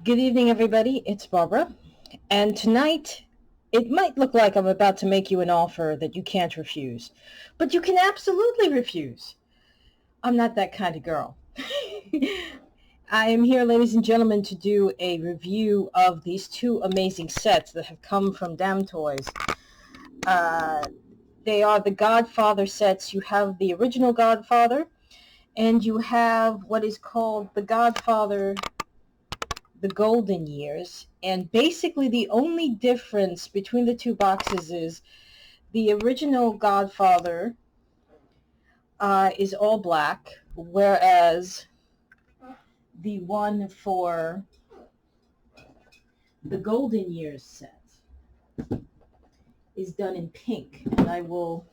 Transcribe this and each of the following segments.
Good evening, everybody. It's Barbara. And tonight, it might look like I'm about to make you an offer that you can't refuse, but you can absolutely refuse. I'm not that kind of girl. I am here, ladies and gentlemen, to do a review of these two amazing sets that have come from DamToys. They are the Godfather sets. You have the original Godfather, and you have what is called the Godfather the Golden Years. And basically the only difference between the two boxes is the original Godfather is all black, whereas the one for the Golden Years set is done in pink. And I will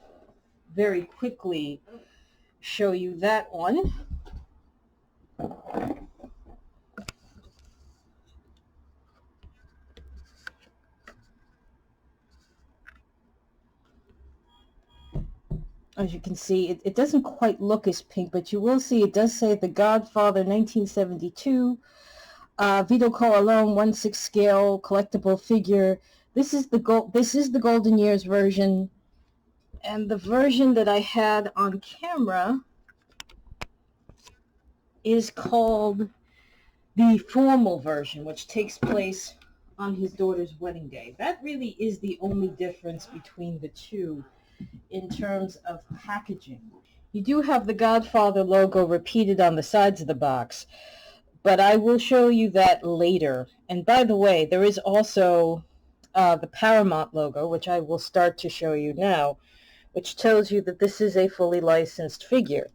very quickly show you that one. As you can see, it doesn't quite look as pink, but you will see it does say The Godfather 1972, Vito Corleone 1/6 scale collectible figure. This is the Golden Years version, and the version that I had on camera is called the formal version, which takes place on his daughter's wedding day. That really is the only difference between the two in terms of packaging. You do have the Godfather logo repeated on the sides of the box, but I will show you that later. And by the way, there is also the Paramount logo, which I will start to show you now, which tells you that this is a fully licensed figure.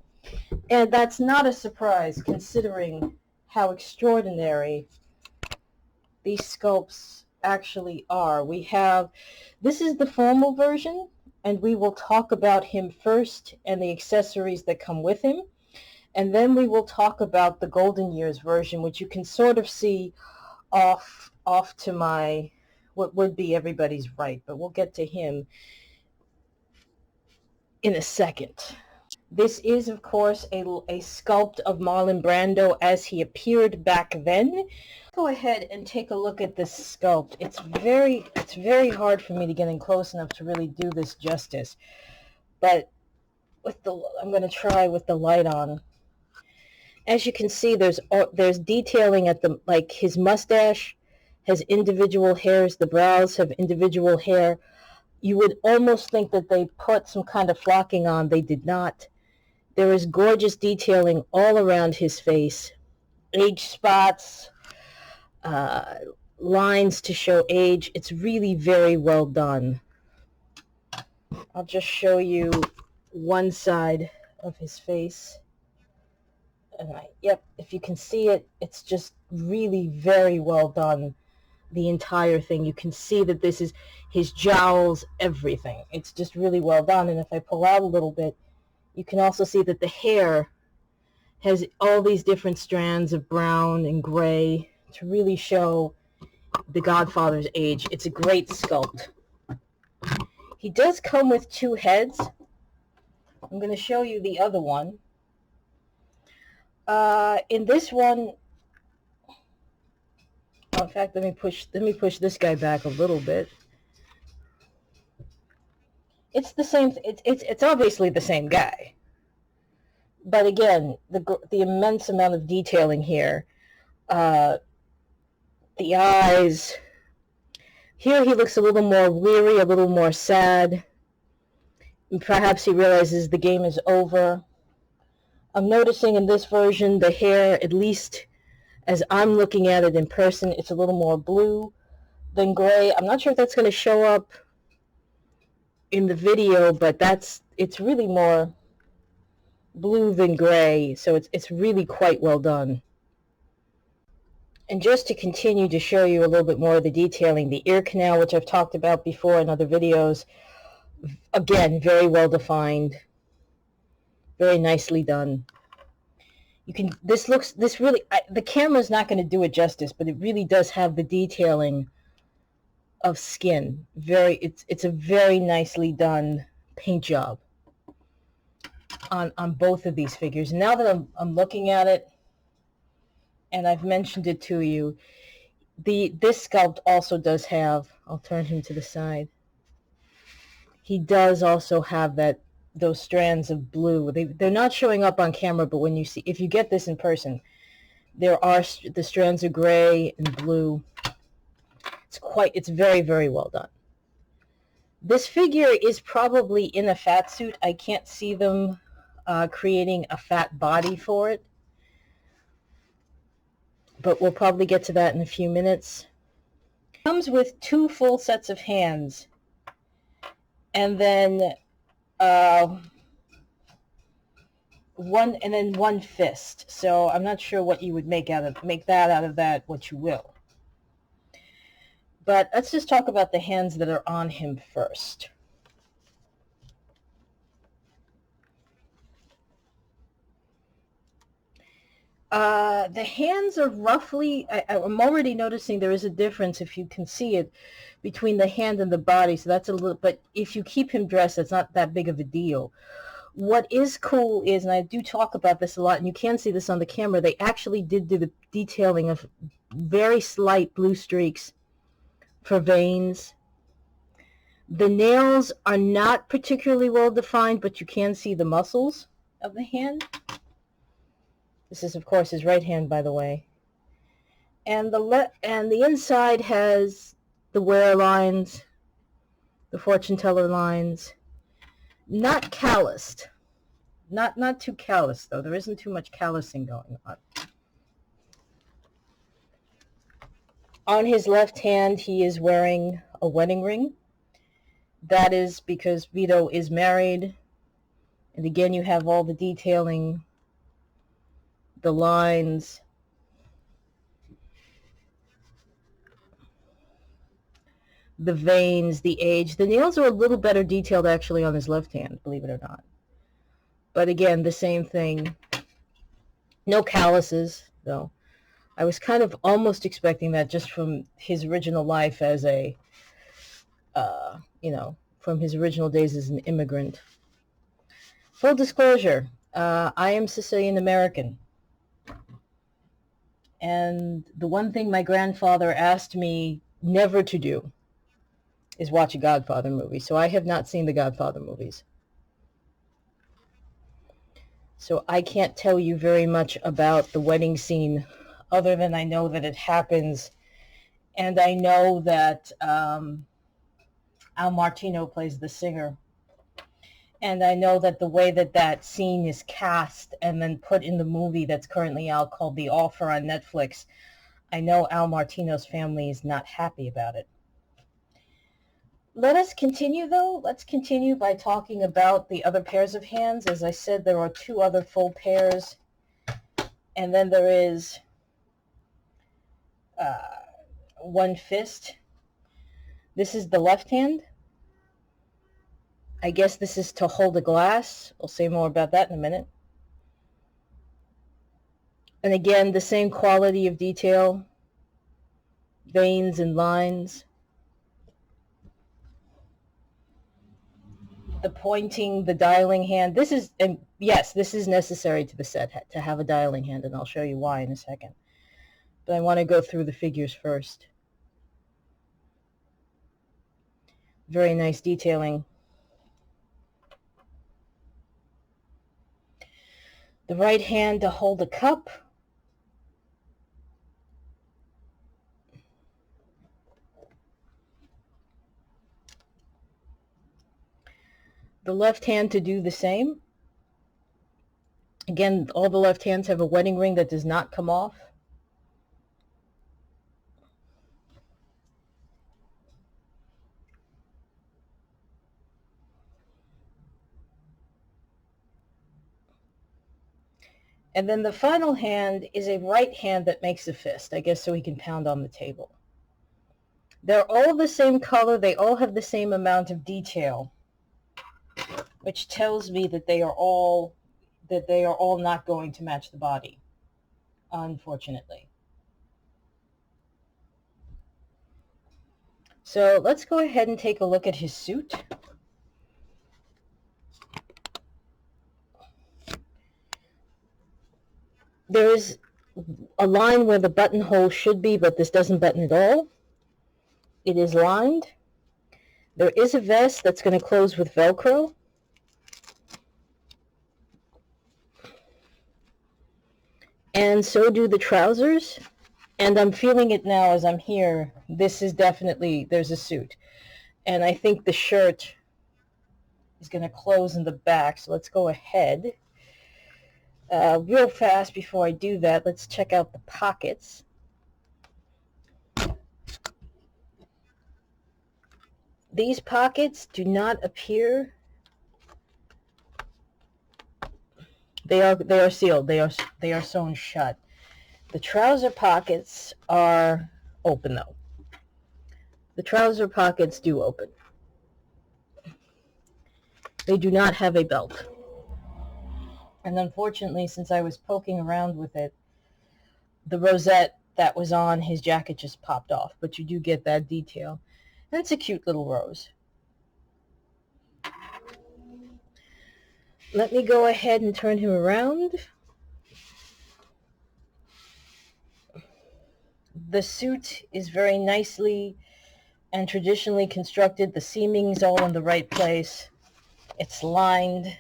And that's not a surprise considering how extraordinary these sculpts actually are. This is the formal version, and we will talk about him first and the accessories that come with him. And then we will talk about the Golden Years version, which you can sort of see off to my, what would be everybody's right, but we'll get to him in a second. This is, of course, a sculpt of Marlon Brando as he appeared back then. Go ahead and take a look at this sculpt. It's very hard for me to get in close enough to really do this justice, but I'm going to try with the light on. As you can see, there's detailing at like his mustache has individual hairs, the brows have individual hair. You would almost think that they put some kind of flocking on. They did not. There is gorgeous detailing all around his face. Age spots, lines to show age. It's really very well done. I'll just show you one side of his face. Yep, if you can see it, it's just really very well done. The entire thing. You can see that this is his jowls, everything. It's just really well done. And if I pull out a little bit, you can also see that the hair has all these different strands of brown and gray to really show the Godfather's age. It's a great sculpt. He does come with two heads. I'm going to show you the other one. In this one, in fact, let me push this guy back a little bit. It's the same. It's obviously the same guy, but again, the immense amount of detailing here. The eyes. Here he looks a little more weary, a little more sad. And perhaps he realizes the game is over. I'm noticing in this version the hair, at least as I'm looking at it in person, it's a little more blue than gray. I'm not sure if that's going to show up in the video, but it's really more blue than gray, so it's really quite well done. And just to continue to show you a little bit more of the detailing, the ear canal, which I've talked about before in other videos, again, very well defined, very nicely done. The camera's not going to do it justice, but it really does have the detailing of skin. It's a very nicely done paint job on both of these figures. Now that I'm looking at it, and I've mentioned it to you, This sculpt also does have, I'll turn him to the side. He does also have those strands of blue. They're not showing up on camera, but when you see, if you get this in person, there are the strands of gray and blue. It's very, very well done. This figure is probably in a fat suit. I can't see them creating a fat body for it, but we'll probably get to that in a few minutes. It comes with 2 full sets of hands, and then one fist. So I'm not sure what you would make that out of that, what you will. But let's just talk about the hands that are on him first. The hands are roughly, I'm already noticing there is a difference, if you can see it, between the hand and the body. So that's a little, but if you keep him dressed, it's not that big of a deal. What is cool is, and I do talk about this a lot, and you can see this on the camera, they actually did do the detailing of very slight blue streaks for veins. The nails are not particularly well defined, but you can see the muscles of the hand. This is, of course, his right hand, by the way. And the inside has the wear lines, the fortune teller lines. Not calloused. Not too calloused, though. There isn't too much callousing going on. On his left hand, he is wearing a wedding ring. That is because Vito is married. And again, you have all the detailing, the lines, the veins, the age. The nails are a little better detailed actually on his left hand, believe it or not. But again, the same thing. No calluses, though. I was kind of almost expecting that just from his original life as a, from his original days as an immigrant. Full disclosure, I am Sicilian American. And the one thing my grandfather asked me never to do is watch a Godfather movie. So I have not seen the Godfather movies. So I can't tell you very much about the wedding scene other than I know that it happens. And I know that Al Martino plays the singer. And I know that the way that scene is cast and then put in the movie that's currently out called The Offer on Netflix, I know Al Martino's family is not happy about it. Let us continue, though. Let's continue by talking about the other pairs of hands. As I said, there are 2 other full pairs. And then there is one fist. This is the left hand. I guess this is to hold a glass. We'll say more about that in a minute. And again, the same quality of detail, veins and lines. The pointing, the dialing hand. This is, and yes, this is necessary to the set to have a dialing hand, and I'll show you why in a second. But I want to go through the figures first. Very nice detailing. The right hand to hold a cup. The left hand to do the same. Again, all the left hands have a wedding ring that does not come off. And then the final hand is a right hand that makes a fist, I guess so he can pound on the table. They're all the same color. They all have the same amount of detail, which tells me that they are all not going to match the body, unfortunately. So let's go ahead and take a look at his suit. There is a line where the buttonhole should be, but this doesn't button at all. It is lined. There is a vest that's going to close with Velcro. And so do the trousers. And I'm feeling it now as I'm here. This is definitely, there's a suit. And I think the shirt is going to close in the back. So let's go ahead. Real fast before I do that, let's check out the pockets. These pockets do not appear. They are sealed. They are sewn shut. The trouser pockets are open though. The trouser pockets do open. They do not have a belt. And unfortunately, since I was poking around with it, the rosette that was on his jacket just popped off. But you do get that detail. And it's a cute little rose. Let me go ahead and turn him around. The suit is very nicely and traditionally constructed. The seaming's all in the right place. It's lined.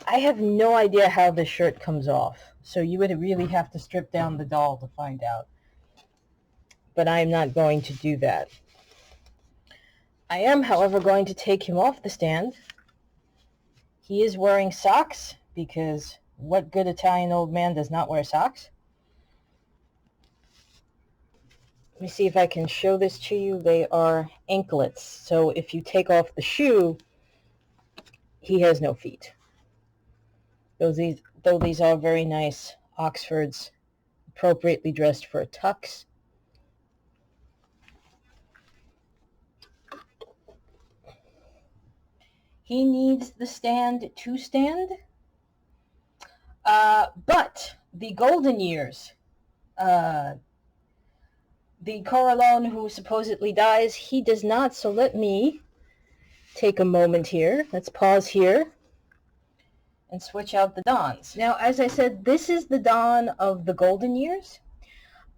I have no idea how this shirt comes off, so you would really have to strip down the doll to find out. But I am not going to do that. I am, however, going to take him off the stand. He is wearing socks, because what good Italian old man does not wear socks? Let me see if I can show this to you. They are anklets. So if you take off the shoe, he has no feet. Though these are very nice Oxfords, appropriately dressed for a tux. He needs the stand to stand. But the golden years, the Corleone who supposedly dies, he does not. So let me take a moment here. Let's pause here and switch out the dons. Now, as I said, this is the Don of the golden years.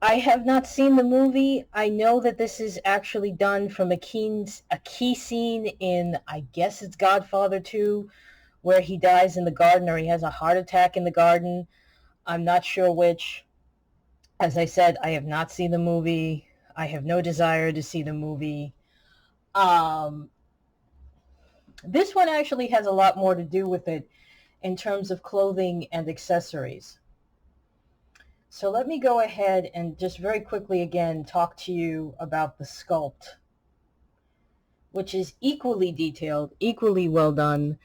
I have not seen the movie. I know that this is actually done from a key scene in, I guess it's Godfather 2, where he dies in the garden, or he has a heart attack in the garden. I'm not sure which. As I said, I have not seen the movie. I have no desire to see the movie. This one actually has a lot more to do with it in terms of clothing and accessories. So let me go ahead and just very quickly again talk to you about the sculpt, which is equally detailed, equally well done.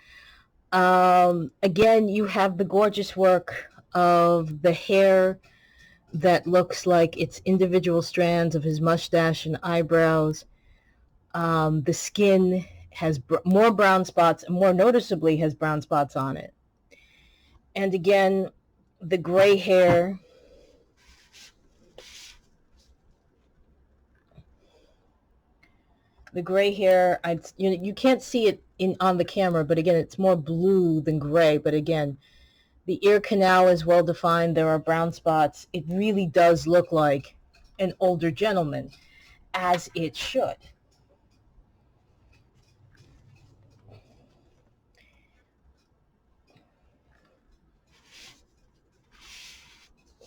Again, you have the gorgeous work of the hair that looks like it's individual strands of his mustache and eyebrows. The skin has more brown spots, and more noticeably has brown spots on it. And again, the gray hair. The gray hair, you can't see it on the camera, but again, it's more blue than gray. But again, the ear canal is well defined. There are brown spots. It really does look like an older gentleman, as it should.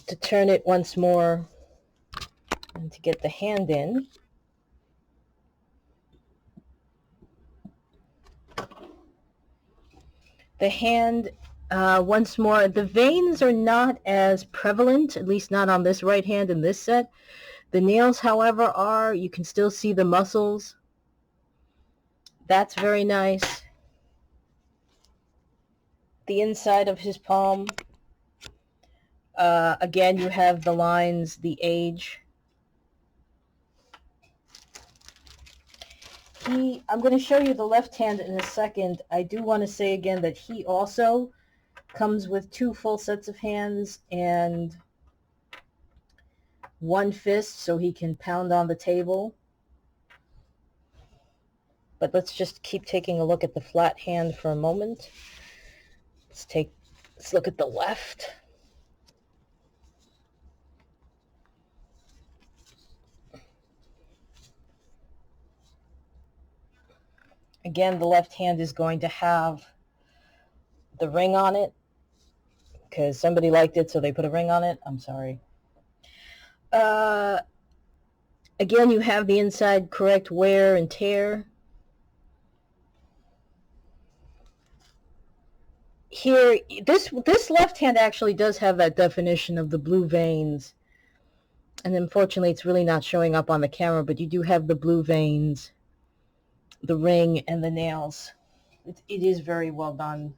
To turn it once more and to get the hand in. The hand, once more, the veins are not as prevalent, at least not on this right hand in this set. The nails, however, are. You can still see the muscles. That's very nice. The inside of his palm. Again, you have the lines, the age. I'm going to show you the left hand in a second. I do want to say again that he also comes with 2 full sets of hands and 1 fist, so he can pound on the table. But let's just keep taking a look at the flat hand for a moment. Let's look at the left. Again, the left hand is going to have the ring on it because somebody liked it, so they put a ring on it. I'm sorry. Again, you have the inside correct wear and tear. Here, this left hand actually does have that definition of the blue veins. And unfortunately, it's really not showing up on the camera, but you do have the blue veins, the ring, and the nails. It is very well done.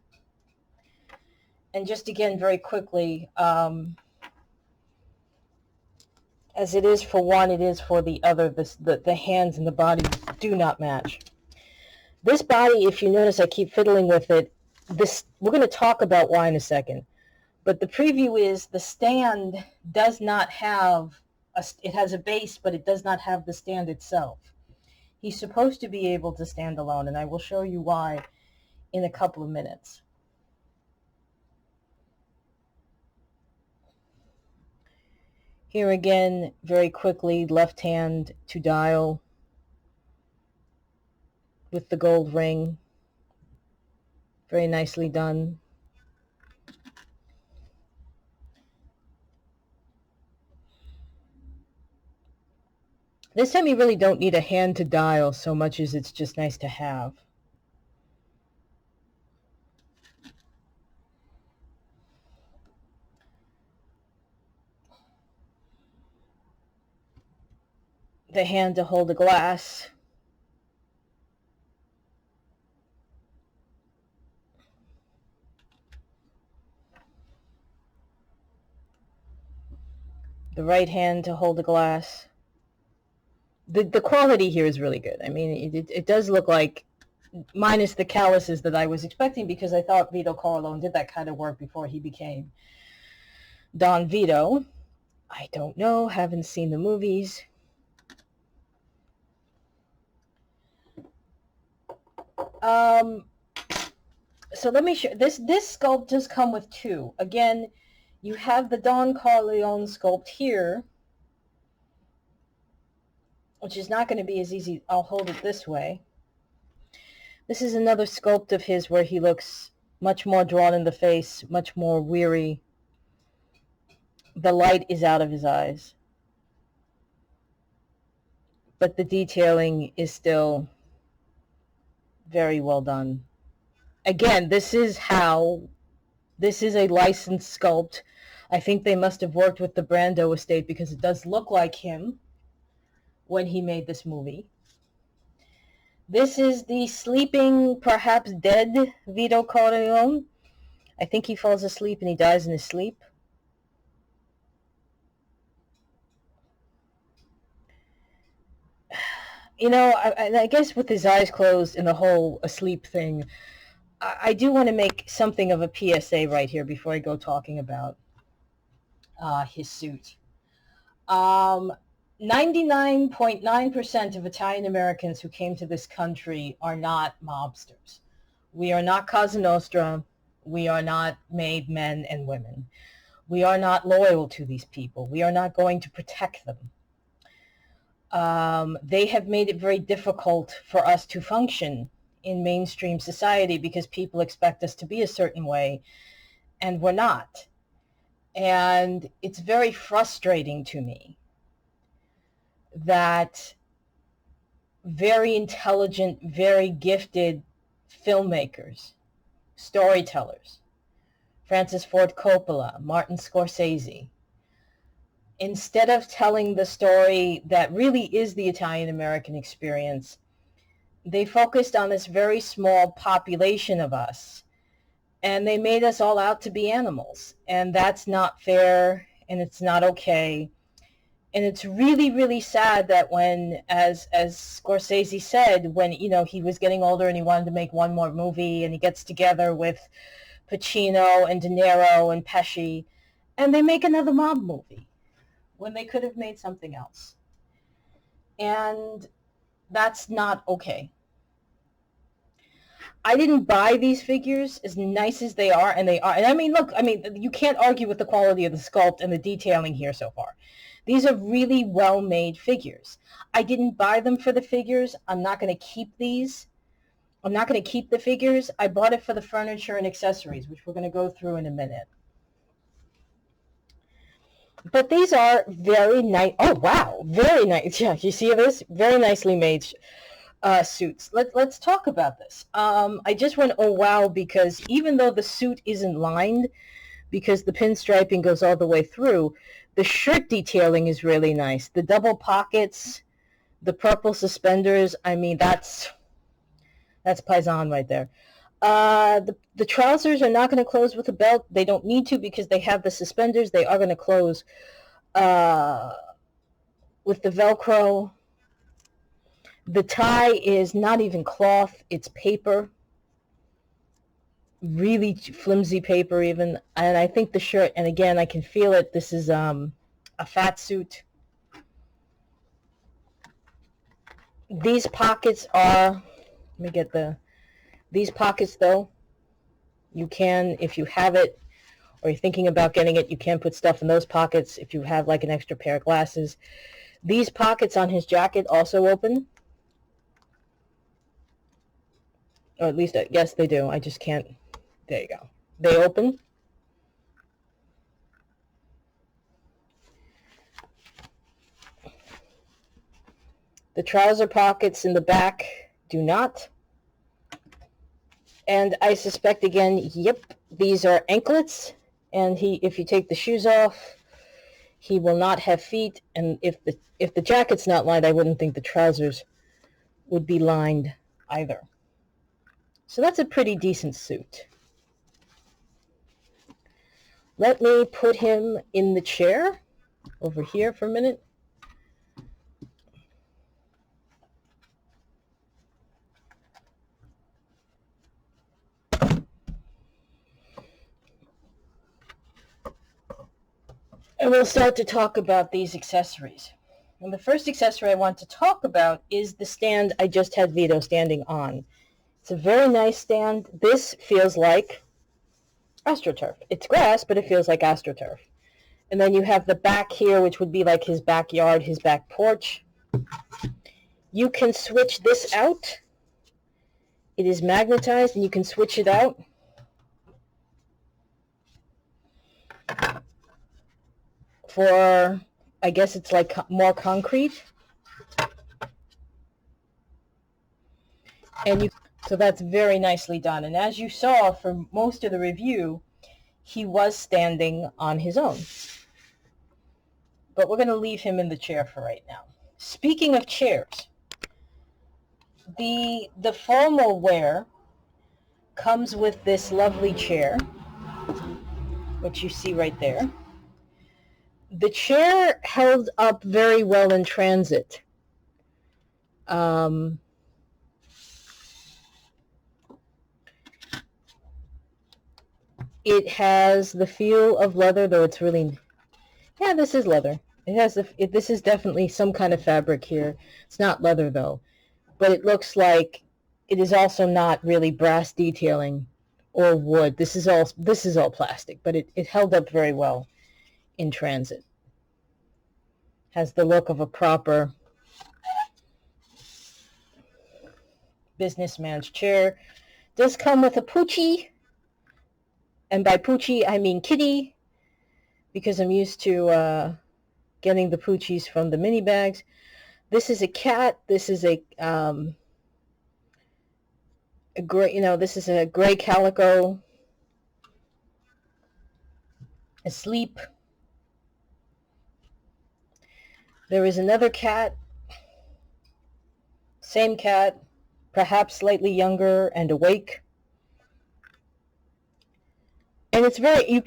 And just again, very quickly, as it is for one, it is for the other. The hands and the body do not match. This body, if you notice, I keep fiddling with it. We're going to talk about why in a second. But the preview is the stand does not have, it has a base, but it does not have the stand itself. He's supposed to be able to stand alone, and I will show you why in a couple of minutes. Here again, very quickly, left hand to dial with the gold ring. Very nicely done. This time you really don't need a hand to dial so much as it's just nice to have. The hand to hold a glass. The right hand to hold a glass. The quality here is really good. I mean, it does look like, minus the calluses that I was expecting, because I thought Vito Corleone did that kind of work before he became Don Vito. I don't know, haven't seen the movies. So let me show, this sculpt does come with two. Again, you have the Don Corleone sculpt here, which is not going to be as easy. I'll hold it this way. This is another sculpt of his where he looks much more drawn in the face, much more weary. The light is out of his eyes, but the detailing is still very well done. Again, this is a licensed sculpt. I think they must have worked with the Brando estate because it does look like him when he made this movie. This is the sleeping, perhaps dead Vito Corleone. I think he falls asleep and he dies in his sleep. You know, I guess with his eyes closed and the whole asleep thing, I do want to make something of a PSA right here before I go talking about his suit. 99.9% of Italian Americans who came to this country are not mobsters. We are not Cosa Nostra. We are not made men and women. We are not loyal to these people. We are not going to protect them. They have made it very difficult for us to function in mainstream society because people expect us to be a certain way, and we're not. And it's very frustrating to me that very intelligent, very gifted filmmakers, storytellers, Francis Ford Coppola, Martin Scorsese, instead of telling the story that really is the Italian-American experience, they focused on this very small population of us, and they made us all out to be animals. And that's not fair, and it's not okay. And it's really, really sad that when, as Scorsese said, when, you know, he was getting older and he wanted to make one more movie, and he gets together with Pacino and De Niro and Pesci, and they make another mob movie when they could have made something else. And that's not okay. I didn't buy these figures, as nice as they are, and they are. And I mean, look, I mean, you can't argue with the quality of the sculpt and the detailing here so far. These are really well-made figures. I didn't buy them for the figures. I'm not going to keep these. I'm not going to keep the figures. I bought it for the furniture and accessories, which we're going to go through in a minute. But these are very nice. Oh, wow. Very nice. Yeah, you see this? Very nicely made suits. Let's talk about this. I just went, oh, wow, because even though the suit isn't lined, because the pinstriping goes all the way through, the shirt detailing is really nice. The double pockets, the purple suspenders, I mean, that's paisan right there. The trousers are not going to close with a belt. They don't need to because they have the suspenders. They are going to close with the Velcro. The tie is not even cloth. It's paper. Really flimsy paper even. And I think the shirt, and again, I can feel it. This is a fat suit. These pockets are, let me get these pockets though. You can, if you have it, or you're thinking about getting it, you can put stuff in those pockets if you have like an extra pair of glasses. These pockets on his jacket also open. Or at least, yes, they do. I just can't. There you go. They open. The trouser pockets in the back do not. And I suspect again, yep, these are anklets. And if you take the shoes off, he will not have feet. And if the jacket's not lined, I wouldn't think the trousers would be lined either. So that's a pretty decent suit. Let me put him in the chair over here for a minute. And we'll start to talk about these accessories. And the first accessory I want to talk about is the stand I just had Vito standing on. It's a very nice stand. This feels like AstroTurf. It's grass, but it feels like AstroTurf. And then you have the back here, which would be like his backyard, his back porch. You can switch this out. It is magnetized, and you can switch it out. For, I guess it's like more concrete. And so that's very nicely done. And as you saw for most of the review, he was standing on his own. But we're going to leave him in the chair for right now. Speaking of chairs, the formal wear comes with this lovely chair, which you see right there. The chair held up very well in transit. It has the feel of leather, though it's really, yeah, this is leather. It has this is definitely some kind of fabric here. It's not leather though, but it looks like it is also not really brass detailing or wood. This is all plastic, but it held up very well in transit. Has the look of a proper businessman's chair. Does come with a poochie, and by poochie I mean kitty, because I'm used to getting the poochies from the mini bags. This is a cat. This is a gray, this is a gray calico asleep. There is another cat, same cat, perhaps slightly younger and awake. And it's very,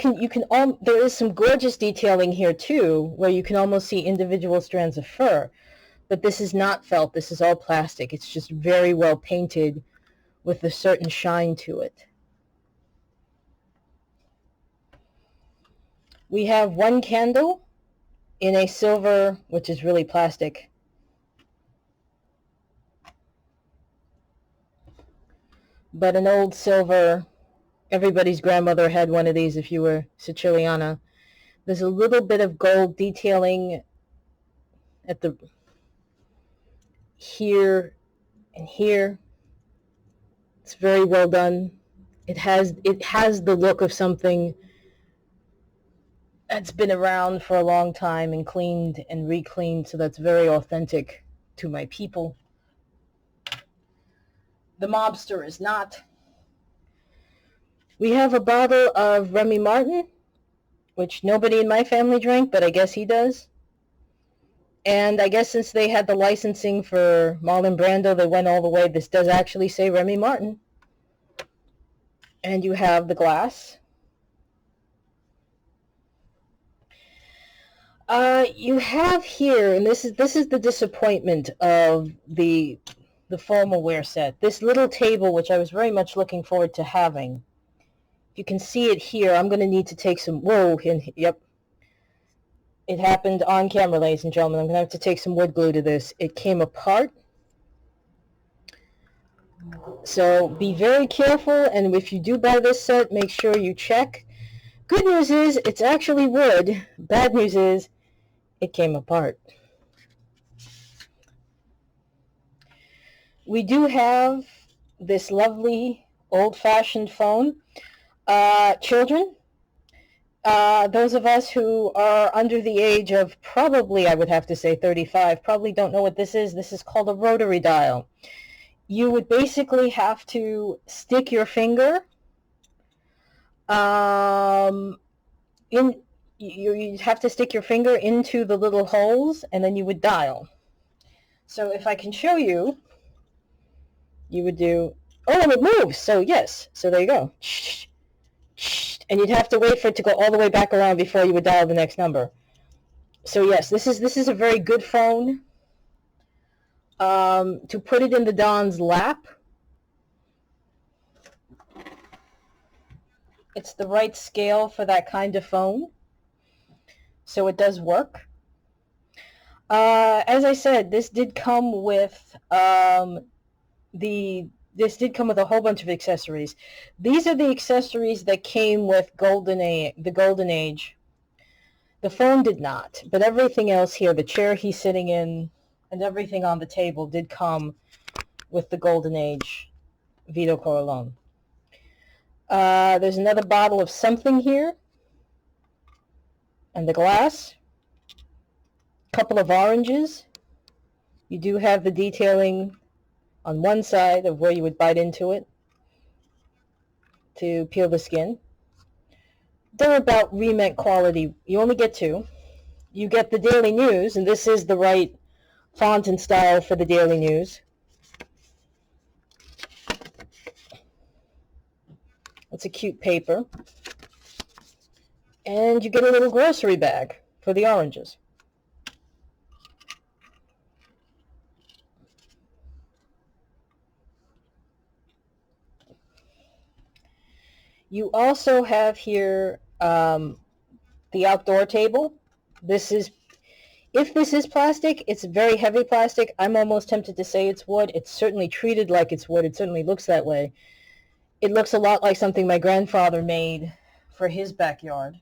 there is some gorgeous detailing here too, where you can almost see individual strands of fur. But this is not felt. This is all plastic. It's just very well painted with a certain shine to it. We have one candle in a silver, which is really plastic. but an old silver. Everybody's grandmother had one of these if you were Siciliana. There's a little bit of gold detailing at the here and here. It's very well done. It has the look of something that's been around for a long time and cleaned and re-cleaned, so that's very authentic to my people. The mobster is not. We have a bottle of Remy Martin, which nobody in my family drank, but I guess he does. And I guess since they had the licensing for Marlon Brando, they went all the way. This does actually say Remy Martin. And you have the glass. You have here, and this is the disappointment of the formal wear set. This little table, which I was very much looking forward to having. You can see it here. I'm going to need to take some, yep. It happened on camera, ladies and gentlemen. I'm going to have to take some wood glue to this. It came apart. So be very careful, and if you do buy this set, make sure you check. Good news is it's actually wood. Bad news is it came apart. We do have this lovely old-fashioned phone. Children, those of us who are under the age of probably, I would have to say 35, probably don't know what this is. This is called a rotary dial. You would basically have to stick your finger you'd have to stick your finger into the little holes, and then you would dial. So if I can show you, you would do, and it moves. So yes, so there you go. And you'd have to wait for it to go all the way back around before you would dial the next number. So yes, this is a very good phone. To put it in the Don's lap, it's the right scale for that kind of phone. So it does work. As I said, this did come with this did come with a whole bunch of accessories. These are the accessories that came with the Golden Age. The phone did not, but everything else here, the chair he's sitting in, and everything on the table did come with the Golden Age Vito Corleone. There's another bottle of something here, and the glass. Couple of oranges. You do have the detailing on one side of where you would bite into it to peel the skin. They're about remake quality. You only get two. You get the Daily News, and this is the right font and style for the Daily News. It's a cute paper. And you get a little grocery bag for the oranges. You also have here the outdoor table. If this is plastic, it's very heavy plastic. I'm almost tempted to say it's wood. It's certainly treated like it's wood. It certainly looks that way. It looks a lot like something my grandfather made for his backyard.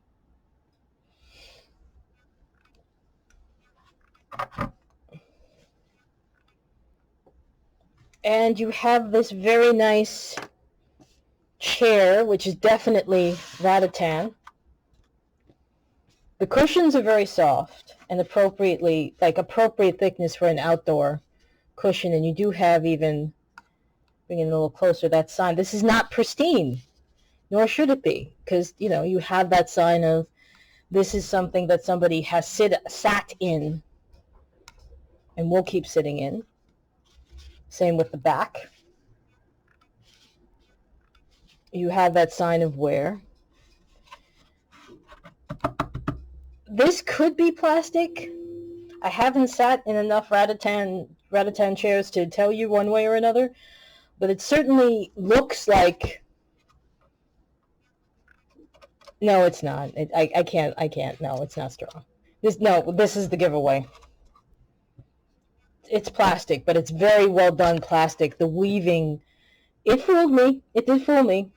And you have this very nice chair, which is definitely rattan. The cushions are very soft and appropriate thickness for an outdoor cushion, and you do have, even bringing it a little closer, that sign. This is not pristine, nor should it be, because you have that sign of this is something that somebody has sat in and will keep sitting in. Same with the back. You have that sign of wear. This could be plastic. I haven't sat in enough rattan chairs to tell you one way or another, but it certainly looks like. No, it's not. I can't. No, it's not straw. This is the giveaway. It's plastic, but it's very well done plastic. The weaving It fooled me. It did fool me.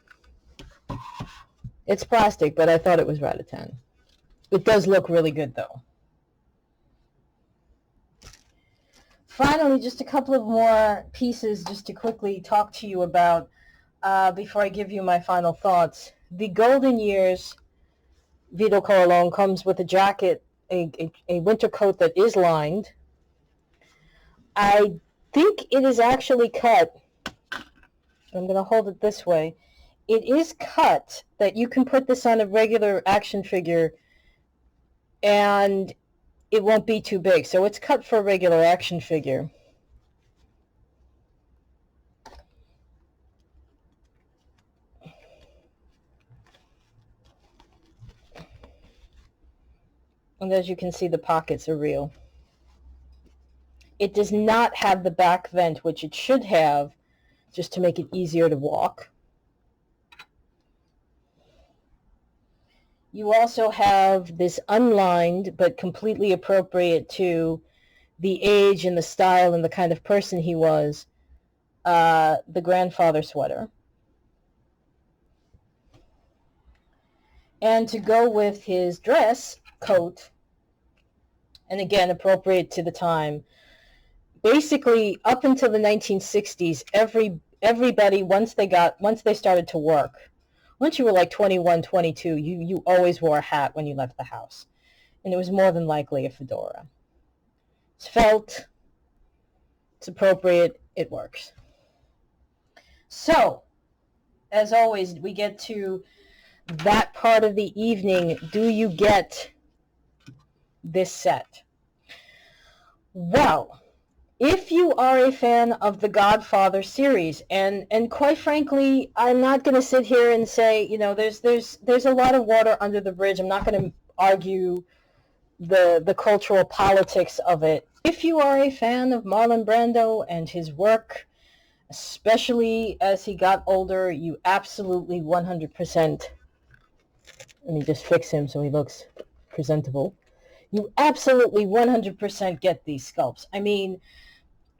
It's plastic, but I thought it was ratatan. It does look really good, though. Finally, just a couple of more pieces just to quickly talk to you about before I give you my final thoughts. The Golden Years Vito Corleone comes with a jacket, a winter coat that is lined. I think it is actually cut. I'm going to hold it this way. It is cut that you can put this on a regular action figure and it won't be too big. So it's cut for a regular action figure. And as you can see, the pockets are real. It does not have the back vent, which it should have, just to make it easier to walk. You also have this unlined, but completely appropriate to the age and the style and the kind of person he was, the grandfather sweater. And to go with his dress coat, and again, appropriate to the time, basically up until the 1960s, everybody, once they started to work, once you were like 21, 22, you always wore a hat when you left the house. And it was more than likely a fedora. It's felt, it's appropriate, it works. So, as always, we get to that part of the evening. Do you get this set? Well, if you are a fan of the Godfather series, and quite frankly, I'm not going to sit here and say, you know, there's a lot of water under the bridge. I'm not going to argue the cultural politics of it. If you are a fan of Marlon Brando and his work, especially as he got older, you absolutely 100%, let me just fix him so he looks presentable. You absolutely 100% get these sculpts. I mean,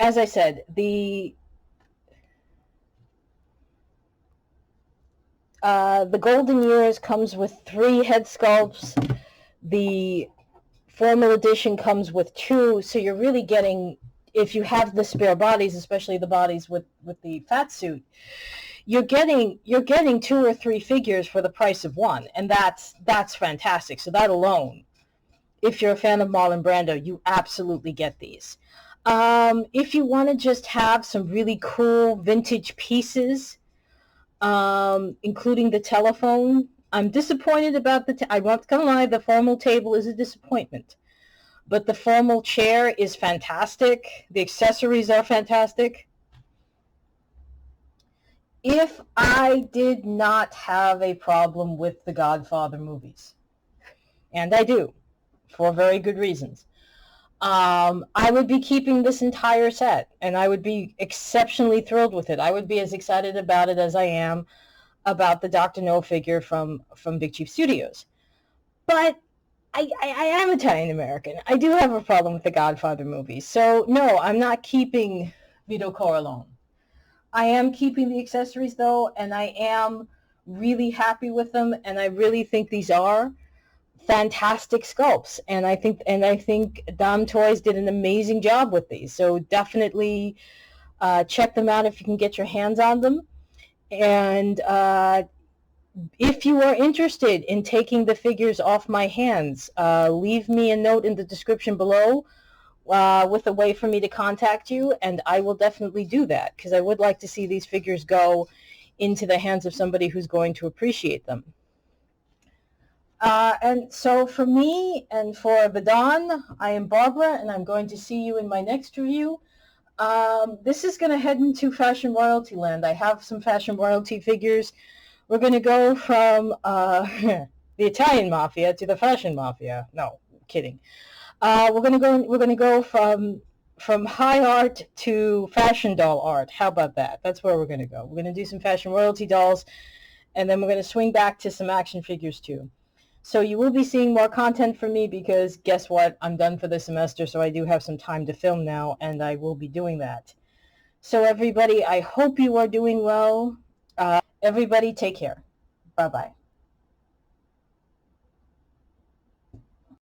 as I said, the Golden Years comes with 3 head sculpts. The formal edition comes with 2, so you're really getting, if you have the spare bodies, especially the bodies with the fat suit, you're getting 2 or 3 figures for the price of 1, and that's fantastic. So that alone, if you're a fan of Marlon Brando, you absolutely get these. If you want to just have some really cool vintage pieces, including the telephone, I'm disappointed about I'm not going to lie, the formal table is a disappointment. But the formal chair is fantastic. The accessories are fantastic. If I did not have a problem with the Godfather movies, and I do, for very good reasons, I would be keeping this entire set, and I would be exceptionally thrilled with it. I would be as excited about it as I am about the Dr. No figure from Big Chief Studios. But I am Italian-American. I do have a problem with the Godfather movies. So, no, I'm not keeping Vito Corleone. I am keeping the accessories, though, and I am really happy with them, and I really think these are fantastic sculpts, and I think DamToys did an amazing job with these. So definitely check them out if you can get your hands on them. And if you are interested in taking the figures off my hands, leave me a note in the description below with a way for me to contact you, and I will definitely do that, because I would like to see these figures go into the hands of somebody who's going to appreciate them. And so for me and for Vidon, I am Barbara, and I'm going to see you in my next review. This is going to head into Fashion Royalty land. I have some Fashion Royalty figures. We're going to go from the Italian Mafia to the Fashion Mafia. No, kidding. We're going to go from high art to fashion doll art. How about that? That's where we're going to go. We're going to do some Fashion Royalty dolls, and then we're going to swing back to some action figures too. So you will be seeing more content from me, because guess what? I'm done for the semester, so I do have some time to film now, and I will be doing that. So everybody, I hope you are doing well. Everybody take care. Bye-bye.